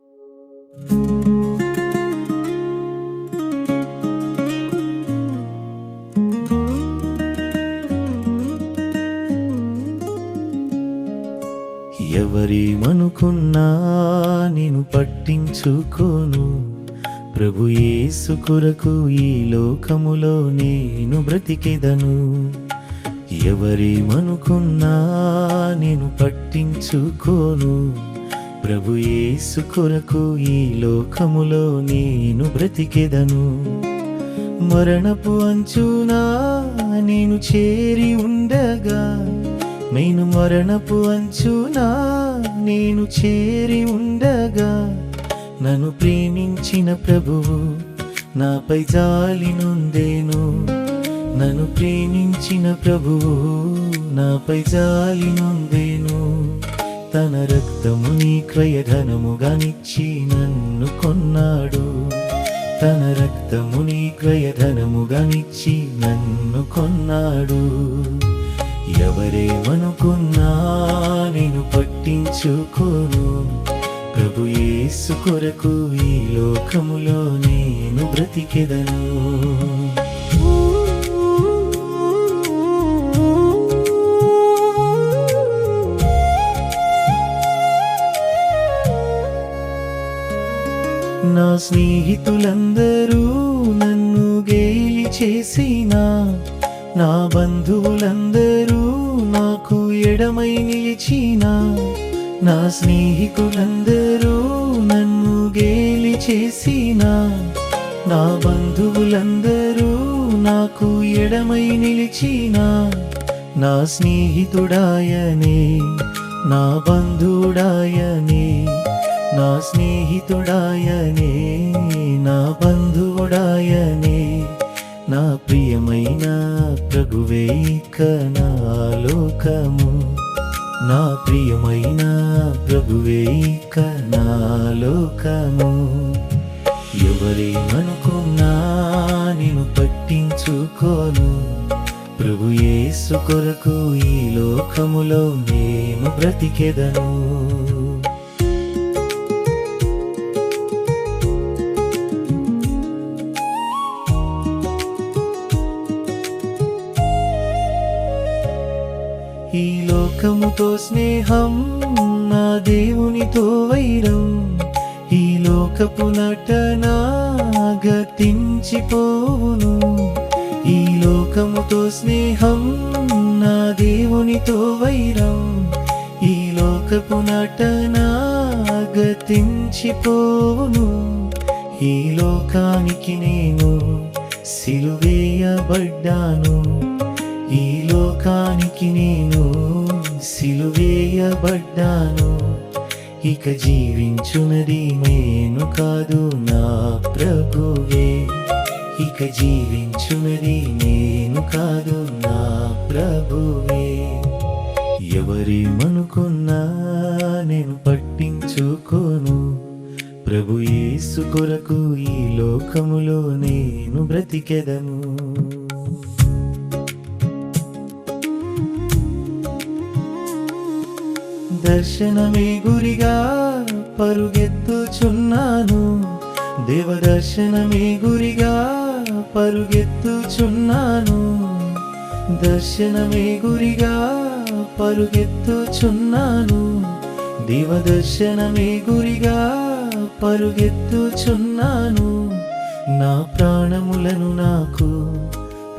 ఎవరేమనుకున్నా నేను పట్టించుకోను. ప్రభు యేసు కొరకు ఈ లోకములో నేను బ్రతికెదను. ఎవరేమనుకున్నా నేను పట్టించుకోను. ప్రభు యేసు కొరకు ఈ లోకములో నేను బ్రతికెదను. మరణపు అంచునా నేను చేరి ఉండగా, నేను మరణపు అంచునా నేను చేరి ఉండగా, నన్ను ప్రేమించిన ప్రభువు నాపై జాలి నొందెను. నన్ను ప్రేమించిన ప్రభువు నాపై జాలి నొందెను. తన రక్తముని క్రయధనముగానిచ్చి నన్ను కొన్నాడు. తన రక్తముని క్రయధనముగానిచ్చి నన్ను కొన్నాడు. ఎవరేమనుకున్నా నేను పట్టించుకోను. ప్రభు యేసు కొరకు ఈ లోకములో నేను బ్రతికెదను. నా స్నేహితులందరూ నన్ను గేలి చేసినా, నా బంధువులందరూ నాకు ఎడమై నిలిచినా, నా స్నేహితులందరూ నన్ను గేలి చేసినా, నా బంధువులందరూ నాకు ఎడమై నిలిచినా, నా స్నేహితుడాయనే నా బంధువుడాయనే, నా స్నేహితుడాయనే నా బంధువుడాయనే, నా ప్రియమైన ప్రభువే ఇక నా లోకము. నా ప్రియమైన ప్రభువే ఇక నా లోకము. ఎవరేమనుకున్నా నేను పట్టించుకోను. ప్రభు యేసు కొరకు ఈ లోకములో నేను బ్రతికెదను. ఈ లోకముతో స్నేహం, నా దేవునితో వైరం, ఈ లోకపు నటన గతించిపోవును. ఈ లోకముతో స్నేహం, నా దేవునితో వైరం, ఈ లోకపు నటన గతించిపోవును. ఈ లోకానికి నేను సిలువేయబడ్డాను. ఈ లోకానికి నేను సిలువేయబడ్డాను. ఇక జీవించున్నది నేను కాదు నా ప్రభువే. ఇక జీవించున్నది నేను కాదు నా ప్రభువే. ఎవరేమనుకున్నా నేను పట్టించుకోను. ప్రభు యేసు కొరకు ఈ లోకములో నేను బ్రతికెదను. దర్శనమే గురిగా పరుగెత్తుచున్నాను. దేవదర్శనమే గురిగా పరుగెత్తుచున్నాను. దర్శనమే గురిగా పరుగెత్తుచున్నాను. దేవదర్శనమే గురిగా పరుగెత్తుచున్నాను. నా ప్రాణములను నాకు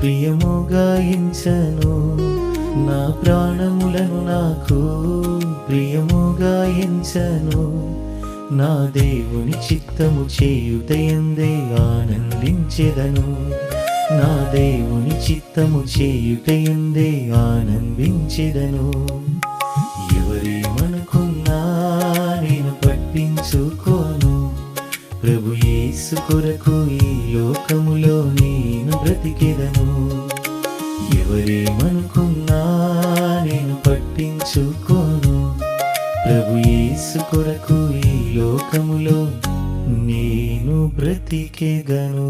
ప్రియముగా ఎంచెను. నా ప్రాణములను నాకు ప్రియముగా ఎంచెను. నా దేవుని చిత్తము చేయుటయందే ఆనందించెదను. నా దేవుని చిత్తము చేయుటయందే ఆనందించెదను. ఎవరేమనుకున్నా నేను పట్టించుకోను. ప్రభు యేసు కొరకు ఈ లోకములో నేను బ్రతికెదను. ఎవరేమనుకున్నా నేను పట్టించుకోను. ప్రభు యేసు కొరకు ఈ లోకములో నేను బ్రతికెదను.